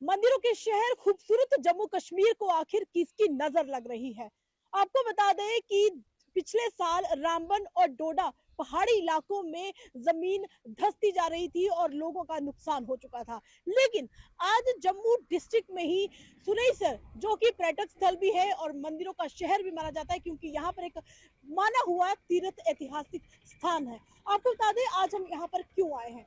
मंदिरों के शहर खूबसूरत जम्मू कश्मीर को आखिर किसकी नजर लग रही है। आपको बता दें कि पिछले साल रामबन और डोडा पहाड़ी इलाकों में जमीन धंसती जा रही थी और लोगों का नुकसान हो चुका था। लेकिन आज जम्मू डिस्ट्रिक्ट में ही सुरईसर, जो कि पर्यटक स्थल भी है और मंदिरों का शहर भी माना जाता है, क्योंकि यहाँ पर एक माना हुआ तीर्थ ऐतिहासिक स्थान है। आपको बता दें आज हम यहाँ पर क्यों आए हैं।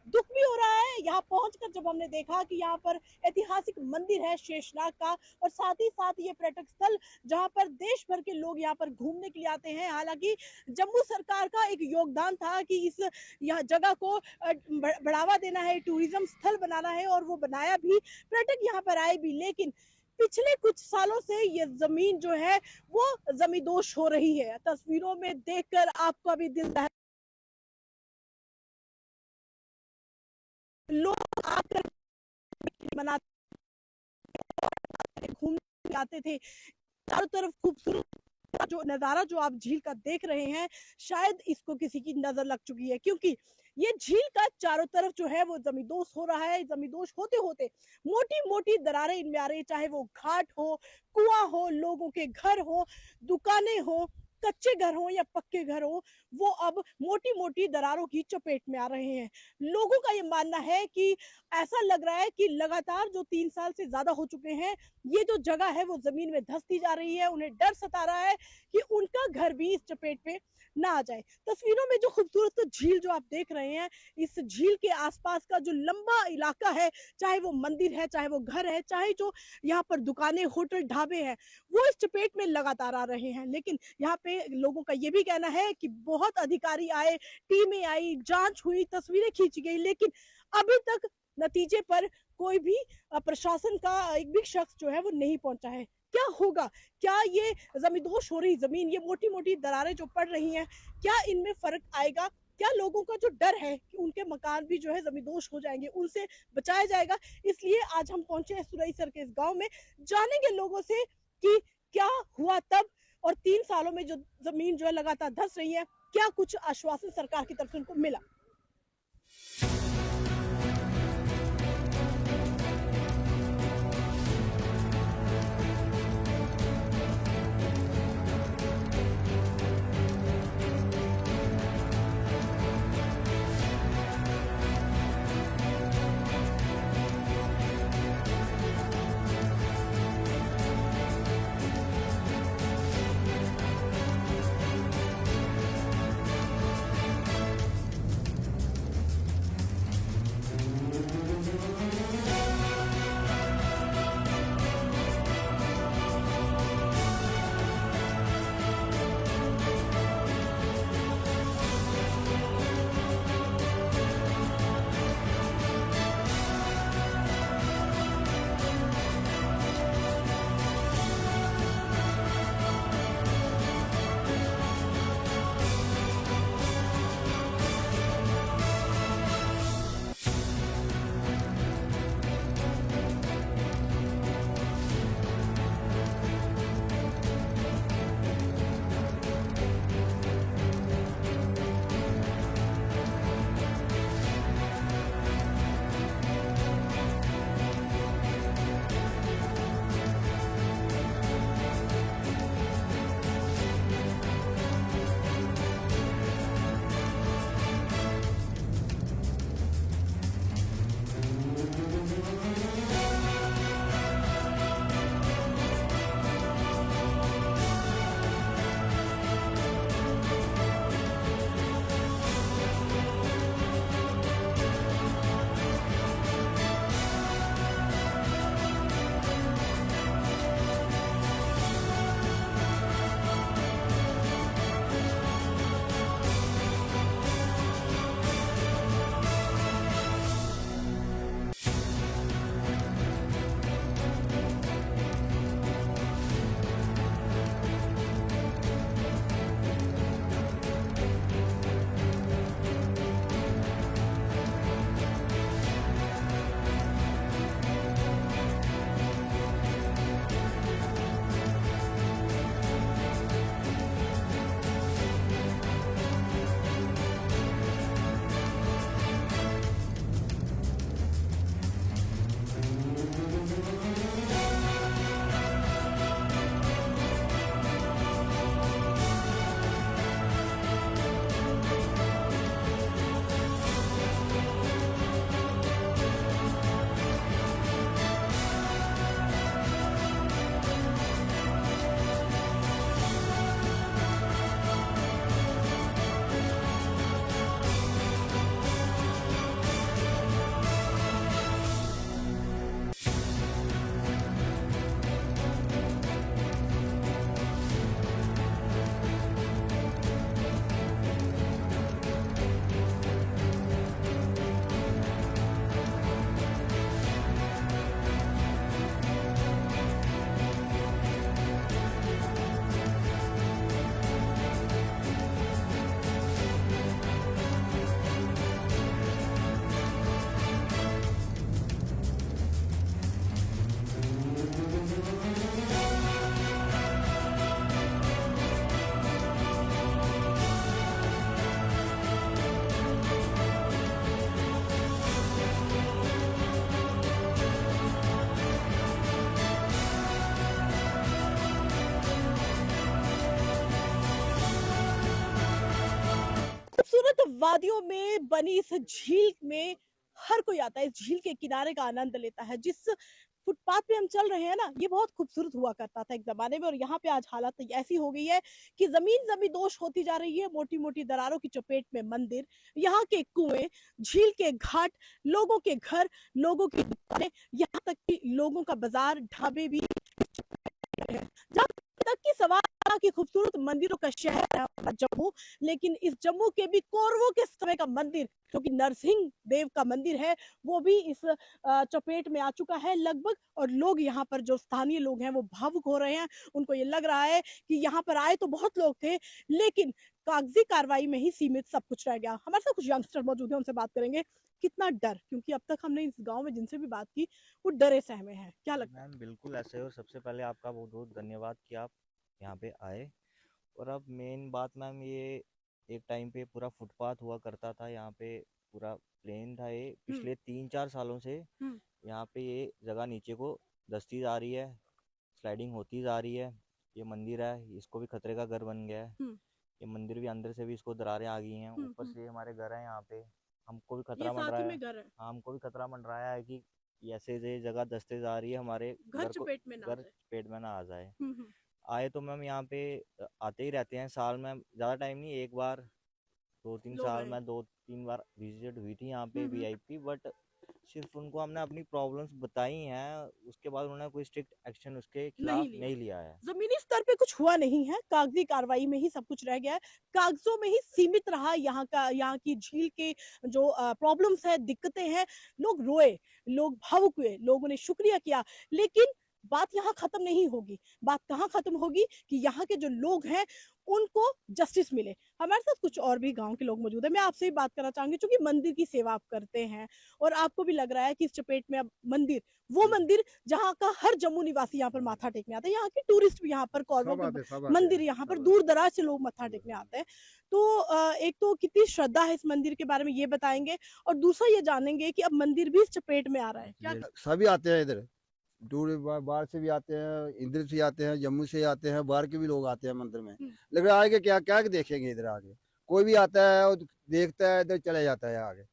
दुख भी हो रहा है यहाँ पहुंचकर, जब हमने देखा कि यहाँ पर ऐतिहासिक मंदिर है शेषनाग का, और साथ ही साथ ये पर्यटक स्थल जहाँ पर देश भर के लोग यहाँ पर घूमने के लिए आते हैं। हालांकि जम्मू सरकार का एक योगदान था कि इस यह जगह को बढ़ावा देना है, टूरिज्म स्थल बनाना है, और वो बनाया भी, पर्यटक यहाँ पर आए भी। लेकिन पिछले कुछ सालों से ये जमीन जो है वो जमींदोज हो रही है। तस्वीरों में देखकर आपका भी दिल लोग आकर मनाते, घूमने आते थे। चारों तरफ खूबसूरत जो नजारा जो आप झील का देख रहे हैं, शायद इसको किसी की नजर लग चुकी है, क्योंकि ये झील का चारों तरफ जो है वो जमींदोज हो रहा है। जमींदोज होते होते मोटी मोटी दरारें इनमें आ रही है, चाहे वो घाट हो, कुआं हो, लोगों के घर हो, दुकानें हो, कच्चे घर हो या पक्के घर हो, वो अब मोटी मोटी दरारों की चपेट में आ रहे हैं। लोगों का ये मानना है कि ऐसा लग रहा है कि लगातार जो 3 साल से ज्यादा हो चुके हैं, ये जो जगह है वो जमीन में धंसती जा रही है। उन्हें डर सता रहा है कि उनका घर भी इस चपेट में ना आ जाए। तस्वीरों में जो खूबसूरत झील जो आप देख रहे हैं, इस झील के आसपास का जो लंबा इलाका है, चाहे वो मंदिर है, चाहे वो घर है, चाहे जो यहाँ पर दुकानें, होटल, ढाबे हैं, वो इस चपेट में लगातार आ रहे हैं। लेकिन यहाँ पे लोगों का ये भी कहना है कि बहुत अधिकारी आए, टीमें आई, जांच हुई, तस्वीरें खींची गई, लेकिन अभी तक नतीजे पर कोई भी प्रशासन का एक भी शख्स जो है वो नहीं पहुंचा है। क्या होगा, क्या ये जमींदोज हो रही जमीन, ये मोटी मोटी दरारें जो पड़ रही हैं, क्या इनमें फर्क आएगा? क्या लोगों का जो डर है कि उनके मकान भी जो है जमींदोज हो जाएंगे, उनसे बचाया जाएगा? इसलिए आज हम पहुंचे हैं सुरईसर के इस गांव में, जानेंगे लोगों से कि क्या हुआ तब, और 3 सालों में जो जमीन जो है लगातार धंस रही है, क्या कुछ आश्वासन सरकार की तरफ से उनको मिला। वादियों में बनी इस झील में हर कोई आता है, इस झील के किनारे का आनंद लेता है। जिस फुटपाथ पे हम चल रहे हैं ना, ये बहुत खूबसूरत हुआ करता था एक ज़माने में, और यहाँ पे आज हालत ऐसी हो गई है कि ज़मीन ज़मींदोज़ होती जा रही है। मोटी-मोटी दरारों की चपेट में मंदिर, यहाँ के कुएँ, झील के घाट, लोगों के घर, लोगों की दुकानें, यहाँ तक कि लोगों का बाज़ार, ढाबे भी है। जहाँ तक कि सवाल की खूबसूरत मंदिरों का शहर है हमारा जम्मू, लेकिन इस जम्मू के भी कौरवों के समय का मंदिर, जो कि नरसिंह देव का मंदिर है, वो भी इस चपेट में आ चुका है लगभग। और लोग यहाँ पर, जो स्थानीय लोग हैं, वो भावुक हो रहे हैं। उनको ये लग रहा है कि यहाँ पर आए तो बहुत लोग थे, लेकिन कागजी कार्रवाई में ही सीमित सब कुछ रह गया। हमारे साथ कुछ यंगस्टर मौजूद हैं, उनसे बात करेंगे। कितना डर, क्योंकि अब तक हमने इस गांव में जिनसे भी बात की, वो डरे सहमे हैं। क्या लगता है? मैम बिल्कुल ऐसे हो। सबसे पहले आपका बहुत बहुत धन्यवाद कि आप यहाँ पे आए। और अब मेन बात मैम, ये एक टाइम पे पूरा फुटपाथ हुआ करता था यहाँ पे, पूरा प्लेन था। ये हम्म पिछले 3-4 सालों से हम्म यहाँ पे ये जगह नीचे को धंसती जा रही है, स्लाइडिंग होती जा रही है। ये मंदिर है, इसको भी खतरे का घर बन गया है। हम्म ये मंदिर भी अंदर से भी इसको दरारें आ गई हैं। ऊपर हम्म। से हमारे घर है यहाँ पे, हमको भी ये खतरा साथ ही मंडराया में है। घर है, हाँ, हमको भी खतरा मंडराया है कि ऐसे ये जगह धंसते जा रही है, हमारे घर घर को चपेट में ना आ घर जाए। पेट में ना आ जाए। हम्म। आए तो मैम यहाँ पे आते ही रहते हैं साल में, ज़्यादा टाइम नहीं, एक बार 2-3 साल लोग आए। में 2-3 बार विजिट हुई थी यहाँ पे हम्म। वीआईपी। बट सिर्फ उनको हमने अपनी प्रॉब्लम्स बताई हैं, उसके बाद उन्होंने कोई स्ट्रिक्ट एक्शन उसके नहीं खिलाफ लिया, नहीं लिया है। जमीनी स्तर पे कुछ हुआ नहीं है, कागजी कार्रवाई में ही सब कुछ रह गया है। कागजों में ही सीमित रहा यहाँ की झील के जो प्रॉब्लम्स है, दिक्कतें हैं। लोग रोए, लोग भावुक हुए, लोगों ने शुक्रिया किया, लेकिन बात यहाँ खत्म नहीं होगी। बात कहाँ खत्म होगी कि यहाँ के जो लोग हैं, उनको जस्टिस मिले। हमारे साथ कुछ और भी गांव के लोग मौजूद है। मैं आपसे ही बात करना चाहूंगी, क्योंकि मंदिर की सेवा आप करते हैं और आपको भी लग रहा है कि इस चपेट में अब मंदिर, वो मंदिर जहाँ का हर जम्मू निवासी यहाँ पर माथा टेकने आता है, यहाँ के टूरिस्ट भी यहाँ पर, कौरवों के मंदिर यहाँ पर दूर दराज से लोग मत्था टेकने आते हैं। तो एक तो कितनी श्रद्धा है इस मंदिर के बारे में ये बताएंगे, और दूसरा ये जानेंगे कि अब मंदिर भी इस चपेट में आ रहा है। क्या सभी आते हैं इधर, दूर बाहर से भी आते हैं, इधर से आते हैं, जम्मू से आते हैं, बाहर के भी लोग आते हैं मंदिर में। लेकिन आगे क्या क्या देखेंगे इधर? आगे कोई भी आता है और देखता है, इधर चले जाता है। आगे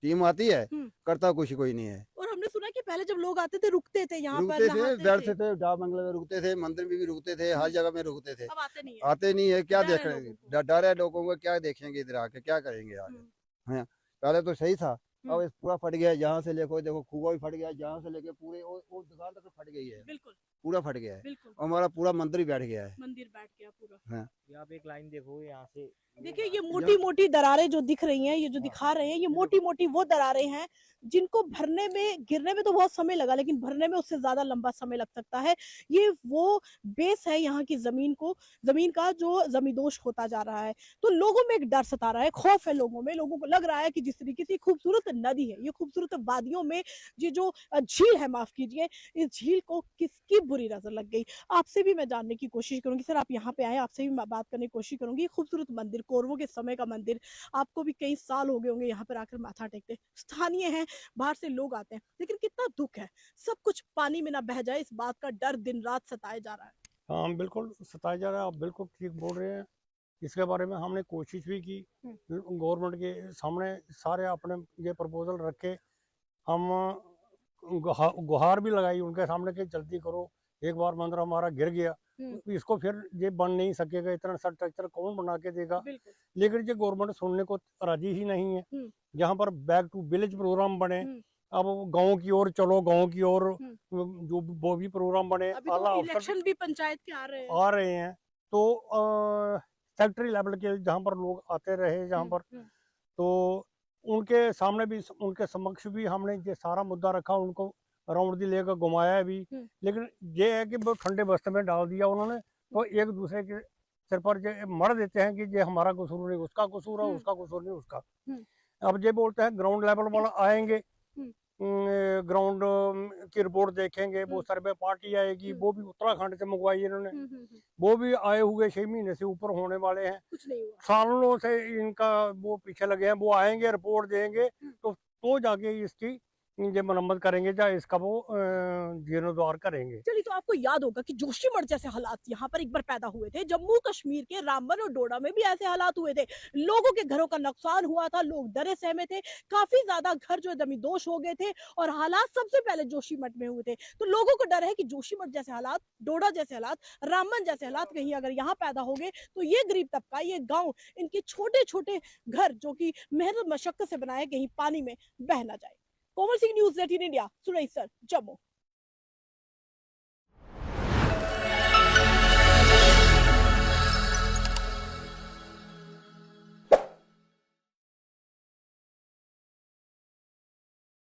टीम आती है, करता कुछ कोई नहीं है। और हमने सुना कि पहले जब लोग आते थे, रुकते थे यहाँ पर, रुकते थे, नहाते बैठते थे, डाक बंगले में रुकते थे, मंदिर में भी रुकते थे, हर जगह में रुकते थे। अब आते नहीं है। आते नहीं है, क्या डर है देख लोगों को। डर है लोगों को, क्या देखेंगे इधर आके, क्या करेंगे आगे? हाँ, पहले तो सही था, अब इस पूरा फट गया है। जहाँ से देखो देखो कुआं भी फट गया है, जहाँ से लेके पूरे वो दुकान तक फट गई है। बिल्कुल पूरा फट गया है, बिल्कुल, और हमारा पूरा मंदिर ही बैठ गया है। मंदिर बैठ गया पूरा। हाँ। ये आप एक लाइन देखो यहाँ से, देखिए, ये मोटी मोटी दरारें जो दिख रही हैं, ये जो दिखा रहे हैं, ये मोटी मोटी वो दरारें हैं जिनको भरने में, गिरने में तो बहुत समय लगा, लेकिन भरने में उससे ज्यादा लंबा समय लग सकता है। ये वो बेस है यहाँ की जमीन का जो जमींदोज होता जा रहा है। तो लोगों में एक डर सता रहा है, खौफ है लोगों में। लोगों को लग रहा है कि जिस तरीके से खूबसूरत नदी है, ये खूबसूरत वादियों में ये जो झील है, माफ कीजिए, इस झील को किसकी बुरी नजर लग गई। आपसे भी मैं जानने की कोशिश करूंगी, सर आप यहाँ पे आए, आपसे भी बात करने की कोशिश करूंगी। खूबसूरत मंदिर, कौरवों के समय का मंदिर, आपको भी कई साल हो गए होंगे यहाँ पर आकर माथा टेकते। स्थानीय हैं, बाहर से लोग आते हैं, लेकिन कितना दुख है, सब कुछ पानी में ना बह जाए, इस बात का डर दिन रात सताया जा रहा है। हाँ बिल्कुल सताया जा रहा है, आप बिल्कुल ठीक बोल रहे हैं। इसके बारे में हमने कोशिश भी की, गवर्नमेंट के सामने सारे अपने ये प्रपोजल रखे, हम गुहार भी लगाई उनके सामने कि जल्दी करो, एक बार मंदिर हमारा गिर गया, इसको फिर ये बन नहीं सकेगा, इतना स्ट्रक्चर कौन बना के देगा। लेकिन ये गवर्नमेंट सुनने को राजी ही नहीं है। जहाँ पर बैक टू विलेज प्रोग्राम बने, अब गांव की ओर चलो, गांव की ओर जो वो भी प्रोग्राम बने, अभी तो इलेक्शन भी पंचायत के आ रहे हैं, तो सेक्रेटरी लेवल के जहाँ पर लोग आते रहे, जहाँ पर तो उनके सामने भी, उनके समक्ष भी हमने ये सारा मुद्दा रखा, उनको राउंड दी लेकर घुमाया भी। लेकिन ये है कि वो ठंडे बस्ते में डाल दिया उन्होंने, तो एक दूसरे के सिर पर ये मर देते हैं कि ये हमारा कसूर नहीं, उसका कसूर है, उसका कसूर नहीं उसका। अब ये बोलते हैं ग्राउंड लेवल वाला आएंगे, ग्राउंड की रिपोर्ट देखेंगे, वो सर्वे पार्टी आएगी, वो भी उत्तराखंड से मंगवाई इन्होंने, वो भी आए हुए 6 महीने से ऊपर होने वाले हैं, कुछ नहीं हुआ। सालों से इनका वो पीछे लगे हैं। वो आएंगे, रिपोर्ट देंगे, तो जाके इसकी ये मरम्मत करेंगे या इसका वो जीर्णोद्धार करेंगे। चलिए, तो आपको याद होगा कि जोशीमठ जैसे हालात यहाँ पर एक बार पैदा हुए थे। जम्मू कश्मीर के रामबन और डोडा में भी ऐसे हालात हुए थे। लोगों के घरों का नुकसान हुआ था, लोग डरे सहमे थे, काफी ज्यादा घर जो जमींदोज हो गए थे और हालात सबसे पहले जोशीमठ में हुए थे। तो लोगों को डर है कि जोशीमठ जैसे हालात, डोडा जैसे हालात, रामबन जैसे हालात कहीं अगर यहाँ पैदा हो गए तो ये गरीब तबका, ये गाँव, इनके छोटे छोटे घर जो कि मेहनत मशक्कत से बनाए, कहीं पानी में बह ना जाए। Komal Singh, news 18 India, सुरईसर, Jammu.